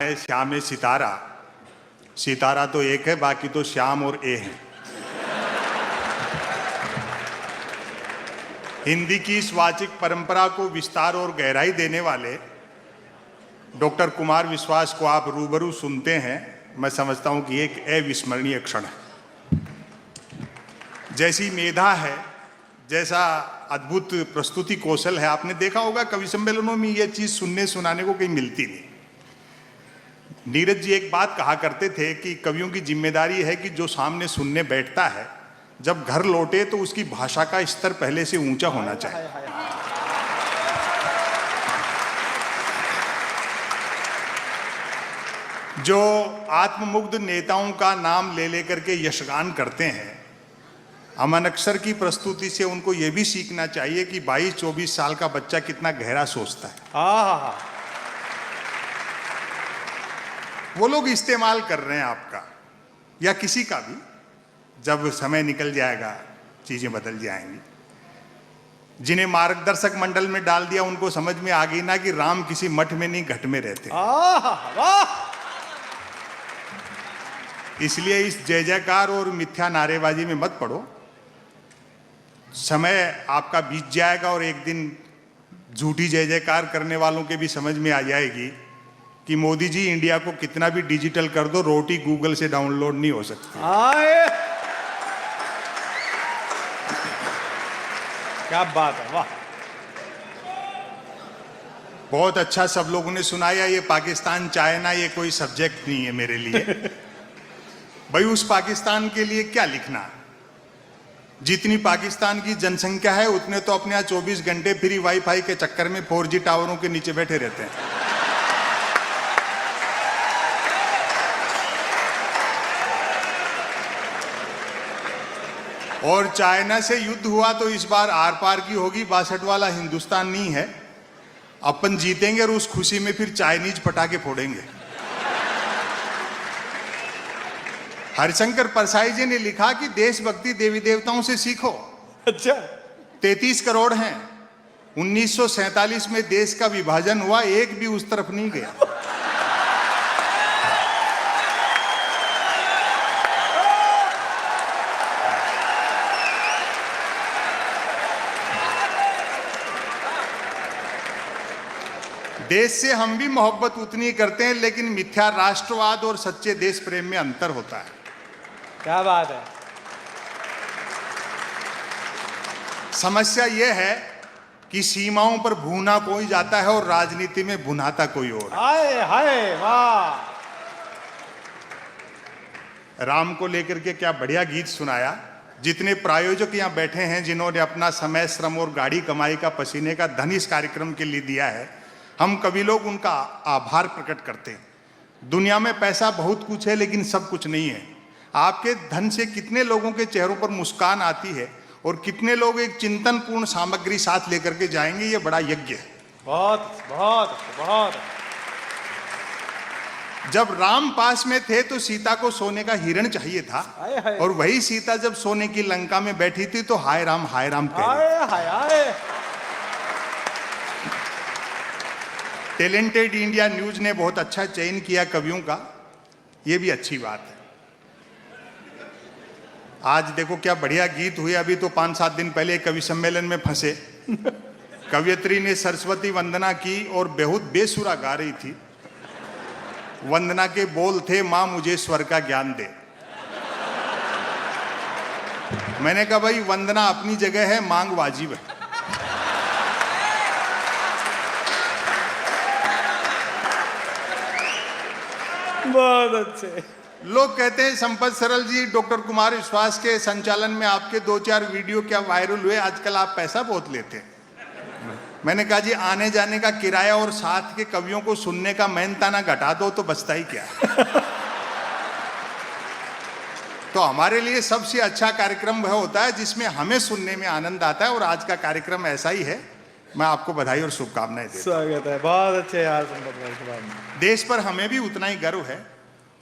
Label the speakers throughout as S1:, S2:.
S1: है श्याम है सितारा। सितारा तो एक है, बाकी तो श्याम और ए है। हिंदी की इस वाचिक परंपरा को विस्तार और गहराई देने वाले डॉक्टर कुमार विश्वास को आप रूबरू सुनते हैं, मैं समझता हूं कि एक अविस्मरणीय क्षण है। जैसी मेधा है, जैसा अद्भुत प्रस्तुति कौशल है, आपने देखा होगा कवि सम्मेलनों में यह चीज सुनने सुनाने को कहीं मिलती नहीं। नीरज जी एक बात कहा करते थे कि कवियों की जिम्मेदारी है कि जो सामने सुनने बैठता है, जब घर लौटे तो उसकी भाषा का स्तर पहले से ऊंचा होना चाहिए। जो आत्ममुग्ध नेताओं का नाम ले लेकर के यशगान करते हैं, अमन अक्सर की प्रस्तुति से उनको यह भी सीखना चाहिए कि 22-24 साल का बच्चा कितना गहरा सोचता है। वो लोग इस्तेमाल कर रहे हैं आपका या किसी का भी। जब समय निकल जाएगा चीजें बदल जाएंगी। जिन्हें मार्गदर्शक मंडल में डाल दिया उनको समझ में आ गई ना कि राम किसी मठ में नहीं घट में रहते। इसलिए इस जय जयकार और मिथ्या नारेबाजी में मत पड़ो। समय आपका बीत जाएगा और एक दिन झूठी जय जयकार करने वालों के भी समझ में आ जाएगी कि मोदी जी इंडिया को कितना भी डिजिटल कर दो, रोटी गूगल से डाउनलोड नहीं हो सकती।
S2: क्या बात है, वाह।
S1: बहुत अच्छा सब लोगों ने सुनाया। ये पाकिस्तान चाइना ये कोई सब्जेक्ट नहीं है मेरे लिए। भाई उस पाकिस्तान के लिए क्या लिखना। जितनी पाकिस्तान की जनसंख्या है उतने तो अपने यहाँ 24 घंटे फ्री वाईफाई के चक्कर में 4G टावरों के नीचे बैठे रहते हैं। और चाइना से युद्ध हुआ तो इस बार आर पार की होगी, 62 वाला हिंदुस्तान नहीं है। अपन जीतेंगे और उस खुशी में फिर चाइनीज पटाखे फोड़ेंगे। हरिशंकर परसाई जी ने लिखा कि देशभक्ति देवी देवताओं से सीखो।
S2: अच्छा,
S1: 33 करोड़ हैं। 1947 में देश का विभाजन हुआ, एक भी उस तरफ नहीं गया। देश से हम भी मोहब्बत उतनी करते हैं, लेकिन मिथ्या राष्ट्रवाद और सच्चे देश प्रेम में अंतर होता है।
S2: क्या बात है।
S1: समस्या यह है कि सीमाओं पर भूना कोई जाता है और राजनीति में भुनाता कोई और।
S2: हाय हाय वाह।
S1: राम को लेकर के क्या बढ़िया गीत सुनाया। जितने प्रायोजक यहाँ बैठे हैं, जिन्होंने अपना समय, श्रम और गाड़ी कमाई का पसीने का धन इस कार्यक्रम के लिए दिया है, हम कवि लोग उनका आभार प्रकट करते हैं। दुनिया में पैसा बहुत कुछ है, लेकिन सब कुछ नहीं है। आपके धन से कितने लोगों के चेहरों पर मुस्कान आती है और कितने लोग एक चिंतनपूर्ण सामग्री साथ लेकर के जाएंगे, ये बड़ा यज्ञ है।
S2: बहुत बहुत बहुत।
S1: जब राम पास में थे तो सीता को सोने का हिरण चाहिए था, और वही सीता जब सोने की लंका में बैठी थी तो हाय राम कह रही थी। टैलेंटेड इंडिया न्यूज ने बहुत अच्छा चयन किया कवियों का, ये भी अच्छी बात है। आज देखो क्या बढ़िया गीत हुए। अभी तो 5-7 दिन पहले कवि सम्मेलन में फंसे। कवियत्री ने सरस्वती वंदना की और बहुत बेसुरा गा रही थी। वंदना के बोल थे, मां मुझे स्वर का ज्ञान दे। मैंने कहा भाई वंदना अपनी जगह है, मांग वाजिब है।
S2: बहुत अच्छे।
S1: लोग कहते हैं संपत सरल जी, डॉक्टर कुमार विश्वास के संचालन में आपके 2-4 वीडियो क्या वायरल हुए, आजकल आप पैसा बहुत लेते हैं। मैंने कहा जी आने जाने का किराया और साथ के कवियों को सुनने का मेहनताना घटा दो तो बचता ही क्या। तो हमारे लिए सबसे अच्छा कार्यक्रम वह होता है जिसमें हमें सुनने में आनंद आता है, और आज का कार्यक्रम ऐसा ही है। मैं आपको बधाई और शुभकामनाएं देता हूं।
S2: स्वागत है, बहुत अच्छे यार संपत भाई।
S1: देश पर हमें भी उतना ही गर्व है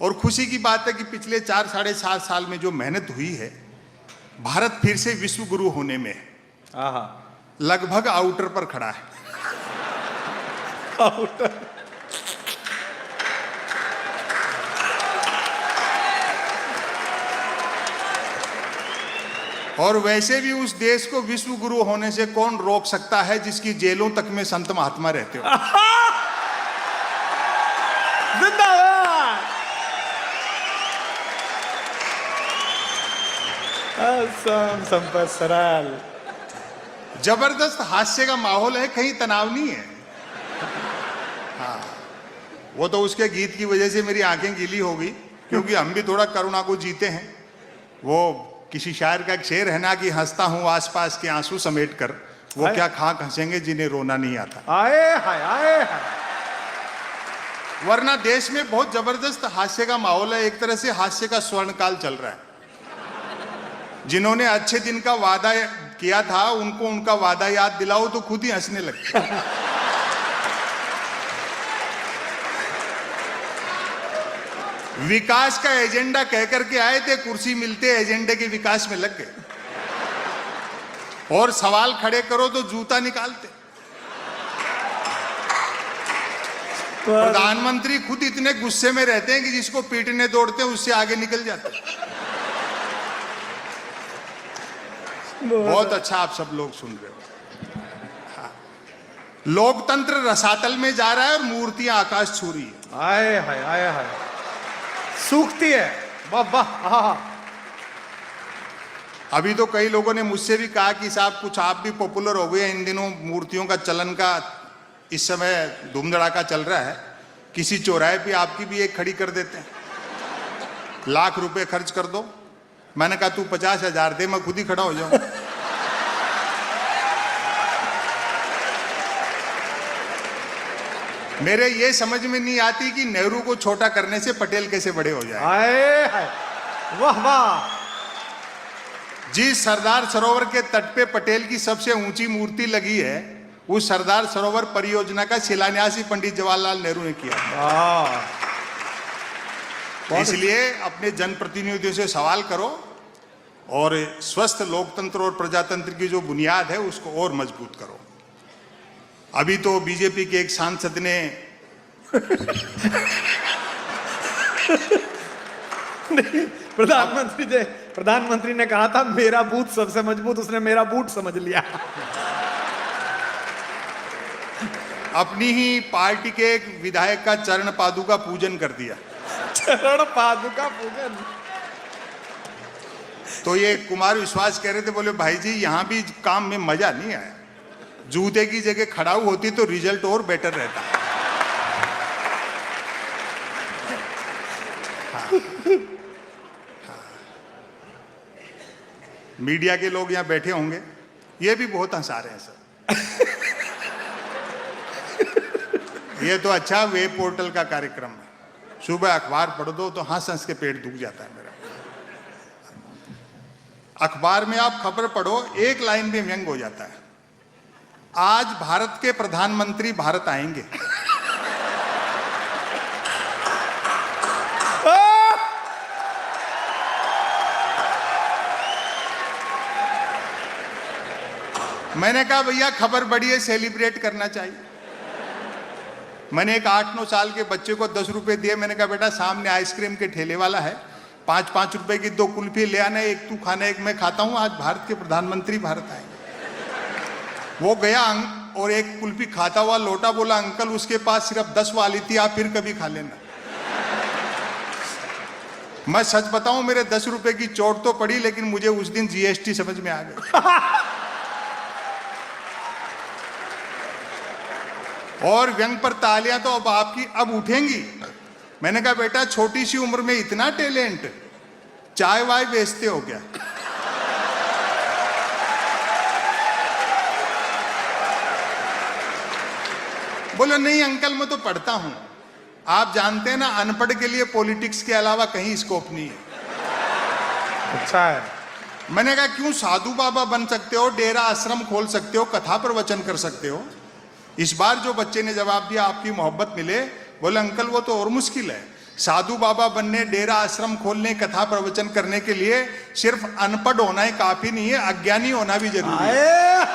S1: और खुशी की बात है कि पिछले 4-7.5 साल में जो मेहनत हुई है, भारत फिर से विश्व गुरु होने में लगभग आउटर पर खड़ा है।
S2: आउटर।
S1: और वैसे भी उस देश को विश्व गुरु होने से कौन रोक सकता है जिसकी जेलों तक में संत महात्मा रहते हो।
S2: जिंदाबाद। असम संपत सरल।
S1: जबरदस्त हास्य का माहौल है, कहीं तनाव नहीं है। हाँ, वो तो उसके गीत की वजह से मेरी आंखें गीली हो गई, क्योंकि हम भी थोड़ा करुणा को जीते हैं। वो किसी शायर का एक शेर है ना कि हंसता हूं आसपास के आंसू समेट कर, वो क्या खाक हंसेंगे जिन्हें रोना नहीं आता।
S2: आए हाय आए हाय।
S1: वरना देश में बहुत जबरदस्त हास्य का माहौल है, एक तरह से हास्य का स्वर्णकाल चल रहा है। जिन्होंने अच्छे दिन का वादा किया था उनको उनका वादा याद दिलाओ तो खुद ही हंसने लगते। विकास का एजेंडा कह करके आए थे, कुर्सी मिलते एजेंडे के विकास में लग गए, और सवाल खड़े करो तो जूता निकालते। प्रधानमंत्री खुद इतने गुस्से में रहते हैं कि जिसको पीटने दौड़ते हैं उससे आगे निकल जाते हैं। बहुत अच्छा आप सब लोग सुन रहे हो। हाँ। लोकतंत्र रसातल में जा रहा है और मूर्तियां आकाश छू रही है।
S2: आए हाय आए हाय। सूखती है। वाह वाह।
S1: अभी तो कई लोगों ने मुझसे भी कहा कि साहब कुछ आप भी पॉपुलर हो गए, इन दिनों मूर्तियों का चलन का इस समय धूम धड़ाका चल रहा है, किसी चौराहे पे आपकी भी एक खड़ी कर देते हैं, लाख रुपए खर्च कर दो। मैंने कहा तू 50,000 दे, मैं खुद ही खड़ा हो जाऊं। मेरे ये समझ में नहीं आती कि नेहरू को छोटा करने से पटेल कैसे बड़े हो जाए।
S2: आए हाय। वाह वाह।
S1: जिस सरदार सरोवर के तट पे पटेल की सबसे ऊंची मूर्ति लगी है, उस सरदार सरोवर परियोजना का शिलान्यास ही पंडित जवाहरलाल नेहरू ने किया। इसलिए अपने जनप्रतिनिधियों से सवाल करो और स्वस्थ लोकतंत्र और प्रजातंत्र की जो बुनियाद है उसको और मजबूत करो। अभी तो बीजेपी के एक सांसद ने
S2: प्रधानमंत्री ने कहा था मेरा बूथ सबसे मजबूत, उसने मेरा बूट समझ लिया।
S1: अपनी ही पार्टी के एक विधायक का चरण पादुका पूजन कर दिया।
S2: चरण पादुका पूजन।
S1: तो ये कुमार विश्वास कह रहे थे, बोले भाई जी यहां भी काम में मजा नहीं आया, जूते की जगह खड़ाऊ होती तो रिजल्ट और बेटर रहता। हाँ। हाँ। मीडिया के लोग यहां बैठे होंगे, ये भी बहुत हंसा रहे हैं सर। ये तो अच्छा वेब पोर्टल का कार्यक्रम है, सुबह अखबार पढ़ दो तो हंस हंस के पेट दुख जाता है मेरा। अखबार में आप खबर पढ़ो, एक लाइन में व्यंग हो जाता है, आज भारत के प्रधानमंत्री भारत आएंगे। मैंने कहा भैया खबर बड़ी है, सेलिब्रेट करना चाहिए। मैंने एक 8-9 साल के बच्चे को 10 रुपए दिए, मैंने कहा बेटा सामने आइसक्रीम के ठेले वाला है, 5-5 रुपए की 2 कुल्फी ले आना, एक तू खाना एक मैं खाता हूं, आज भारत के प्रधानमंत्री भारत आएंगे। वो गया और एक कुल्फी खाता हुआ लौटा, बोला अंकल उसके पास सिर्फ 10 वाली थी, आप फिर कभी खा लेना। मैं सच बताऊं मेरे 10 रुपए की चोट तो पड़ी, लेकिन मुझे उस दिन जीएसटी समझ में आ गई। और व्यंग पर तालियां तो अब आपकी अब उठेंगी। मैंने कहा बेटा छोटी सी उम्र में इतना टैलेंट, चाय वाय बेचते हो क्या? बोलो नहीं अंकल मैं तो पढ़ता हूं। आप जानते हैं ना अनपढ़ के लिए पॉलिटिक्स के अलावा कहीं स्कोप नहीं है।
S2: अच्छा है।
S1: मैंने कहा क्यों, साधु बाबा बन सकते हो, डेरा आश्रम खोल सकते हो, कथा प्रवचन कर सकते हो। इस बार जो बच्चे ने जवाब दिया आपकी मोहब्बत मिले, बोले अंकल वो तो और मुश्किल है, साधु बाबा बनने, डेरा आश्रम खोलने, कथा प्रवचन करने के लिए सिर्फ अनपढ़ होना ही काफी नहीं है, अज्ञानी होना भी जरूरी है।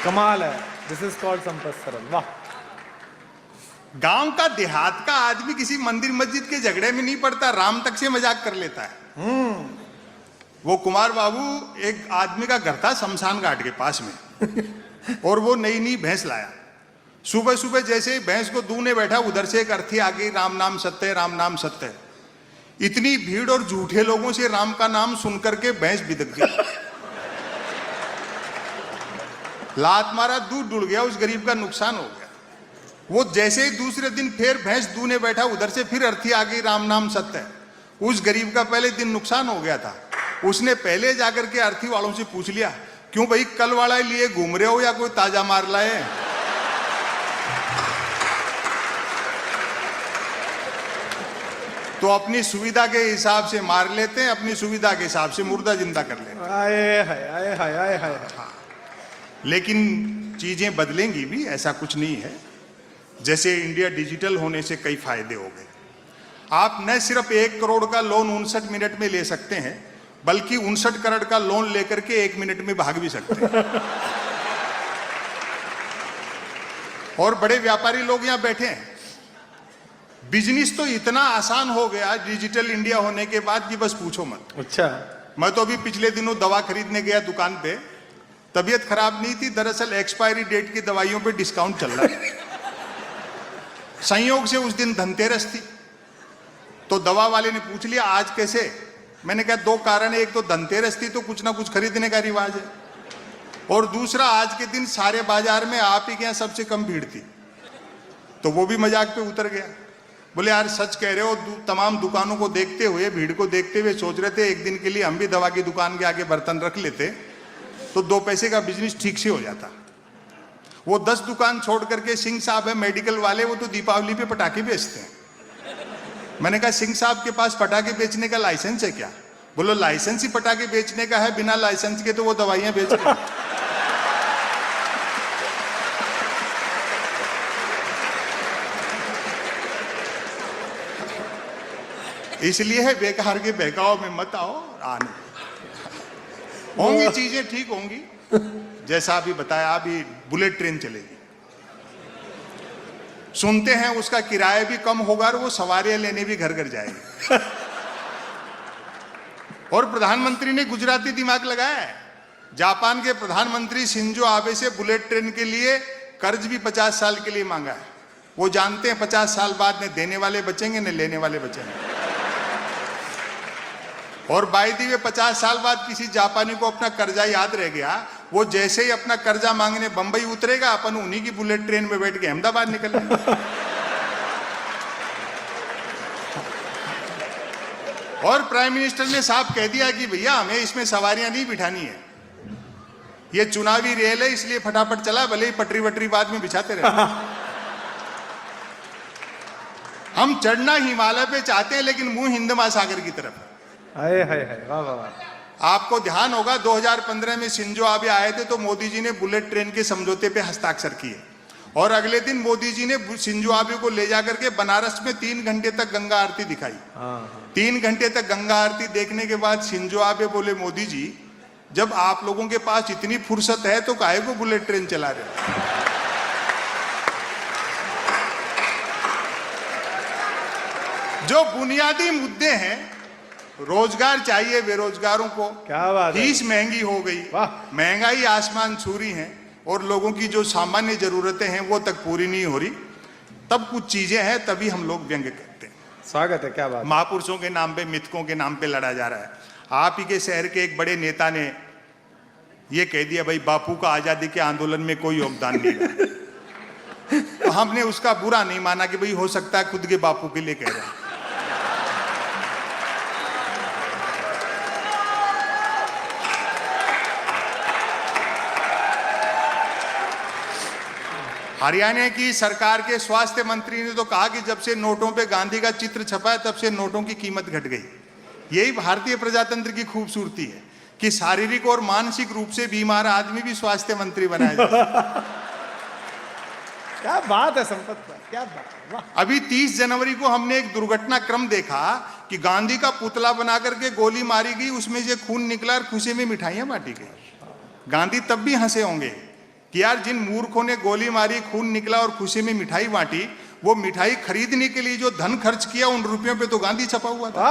S2: कमाल है। दिस इज कॉल्ड संपत सरल। वाह।
S1: गांव का देहात का आदमी किसी मंदिर मस्जिद के झगड़े में नहीं पड़ता, राम तक से मजाक कर लेता है। वो कुमार बाबू एक आदमी का घर था शमशान घाट के पास में और वो नई नई भैंस लाया। सुबह सुबह जैसे ही भैंस को दूने बैठा, उधर से एक अर्थी आ गई, राम नाम सत्य है, राम नाम सत्य है। इतनी भीड़ और झूठे लोगों से राम का नाम सुनकर के भैंस बिदक गई, लात मारा, दूध डुल गया, उस गरीब का नुकसान हो गया। वो जैसे ही दूसरे दिन फिर भैंस दूने बैठा, उधर से फिर अर्थी आ गई, राम नाम सत्य है। उस गरीब का पहले दिन नुकसान हो गया था। उसने पहले जाकर के अर्थी वालों से पूछ लिया, क्यों भाई कल वाला लिए घूम रहे हो या कोई ताजा मार लाए? तो अपनी सुविधा के हिसाब से मार लेते हैं, अपनी सुविधा के हिसाब से मुर्दा जिंदा कर लेते हैं।
S2: आए हाय आए हाय आए हाय।
S1: लेकिन चीजें बदलेंगी भी, ऐसा कुछ नहीं है। जैसे इंडिया डिजिटल होने से कई फायदे हो गए। आप न सिर्फ 1 करोड़ का लोन 59 मिनट में ले सकते हैं, बल्कि 59 करोड़ का लोन लेकर के 1 मिनट में भाग भी सकते हैं। और बड़े व्यापारी लोग यहां बैठे हैं। बिजनेस तो इतना आसान हो गया डिजिटल इंडिया होने के बाद कि बस पूछो मत।
S2: अच्छा।
S1: मैं तो अभी पिछले दिनों दवा खरीदने गया दुकान पे, तबीयत खराब नहीं थी, दरअसल एक्सपायरी डेट की दवाइयों पे डिस्काउंट चल रहा है। संयोग से उस दिन धनतेरस थी, तो दवा वाले ने पूछ लिया आज कैसे। मैंने कहा 2 कारण है, एक तो धनतेरस थी तो कुछ ना कुछ खरीदने का रिवाज है, और दूसरा आज के दिन सारे बाजार में आप ही के यहाँ सबसे कम भीड़ थी। तो वो भी मजाक पे उतर गया, बोले यार सच कह रहे हो। तमाम दुकानों को देखते हुए, भीड़ को देखते हुए सोच रहे थे एक दिन के लिए हम भी दवा की दुकान के आगे बर्तन रख लेते तो 2 पैसे का बिजनेस ठीक से हो जाता। वो 10 दुकान छोड़ करके, सिंह साहब है मेडिकल वाले, वो तो दीपावली पे पटाखे बेचते हैं। मैंने कहा सिंह साहब के पास पटाखे बेचने का लाइसेंस है क्या? बोलो लाइसेंस ही पटाखे बेचने का है, बिना लाइसेंस के तो वो दवाइयां बेच रहे हैं। इसलिए है बेकार के बहकाव में मत आओ, आने होंगी चीजें ठीक होंगी। जैसा अभी बताया, अभी बुलेट ट्रेन चलेगी, सुनते हैं उसका किराया भी कम होगा और वो सवारियां लेने भी घर घर जाएगी। और प्रधानमंत्री ने गुजराती दिमाग लगाया है। जापान के प्रधानमंत्री शिंजो आबे से बुलेट ट्रेन के लिए कर्ज भी 50 साल के लिए मांगा है। वो जानते हैं 50 साल बाद न देने वाले बचेंगे न लेने वाले बचेंगे। और बाई दी वे 50 साल बाद किसी जापानी को अपना कर्जा याद रह गया, वो जैसे ही अपना कर्जा मांगने बंबई उतरेगा, अपन उन्हीं की बुलेट ट्रेन में बैठ के अहमदाबाद निकलेंगे। और प्राइम मिनिस्टर ने साफ कह दिया कि भैया हमें इसमें सवारियां नहीं बिठानी है, ये चुनावी रेल है, इसलिए फटाफट चला, भले ही पटरी वटरी बाद में बिछाते रहे। हम चढ़ना हिमालय पे चाहते हैं, लेकिन मुंह हिंद महासागर की तरफ।
S2: हाय हाय हाय, वाह वाह वाह।
S1: आपको ध्यान होगा 2015 में शिंजो आबे आए थे तो मोदी जी ने बुलेट ट्रेन के समझौते पे हस्ताक्षर किए, और अगले दिन मोदी जी ने शिंजो आबे को ले जाकर के बनारस में 3 घंटे तक गंगा आरती दिखाई। 3 घंटे तक गंगा आरती देखने के बाद शिंजो आबे बोले, मोदी जी जब आप लोगों के पास इतनी फुर्सत है तो काहे को बुलेट ट्रेन चला रहे हो? जो बुनियादी मुद्दे हैं, रोजगार चाहिए बेरोजगारों को,
S2: क्या बात है।
S1: फीस महंगी हो गई, महंगाई आसमान छू रही है, और लोगों की जो सामान्य जरूरतें हैं वो तक पूरी नहीं हो रही, तब कुछ चीजें हैं, तभी हम लोग व्यंग्य करते हैं।
S2: स्वागत है, क्या बात।
S1: महापुरुषों के नाम पे, मिथकों के नाम पे लड़ा जा रहा है। आप ही के शहर के एक बड़े नेता ने ये कह दिया, भाई बापू का आजादी के आंदोलन में कोई योगदान नहीं रहा। तो हमने उसका बुरा नहीं माना कि भाई हो सकता है खुद के बापू के लिए कह रहे हैं। हरियाणा की सरकार के स्वास्थ्य मंत्री ने तो कहा कि जब से नोटों पे गांधी का चित्र छपा है तब से नोटों की कीमत घट गई। यही भारतीय प्रजातंत्र की खूबसूरती है कि शारीरिक और मानसिक रूप से बीमार आदमी भी स्वास्थ्य मंत्री बनाया जाए।
S2: क्या बात है संपत भाई, क्या बात। वाह।
S1: अभी 30 जनवरी को हमने एक दुर्घटना क्रम देखा कि गांधी का पुतला बना करके गोली मारी गई, उसमें से खून निकला और खुशी में मिठाइयां बांटी गई। गांधी तब भी हंसे होंगे कि यार जिन मूर्खों ने गोली मारी, खून निकला और खुशी में मिठाई बांटी, वो मिठाई खरीदने के लिए जो धन खर्च किया उन रुपयों पे तो गांधी छपा हुआ था।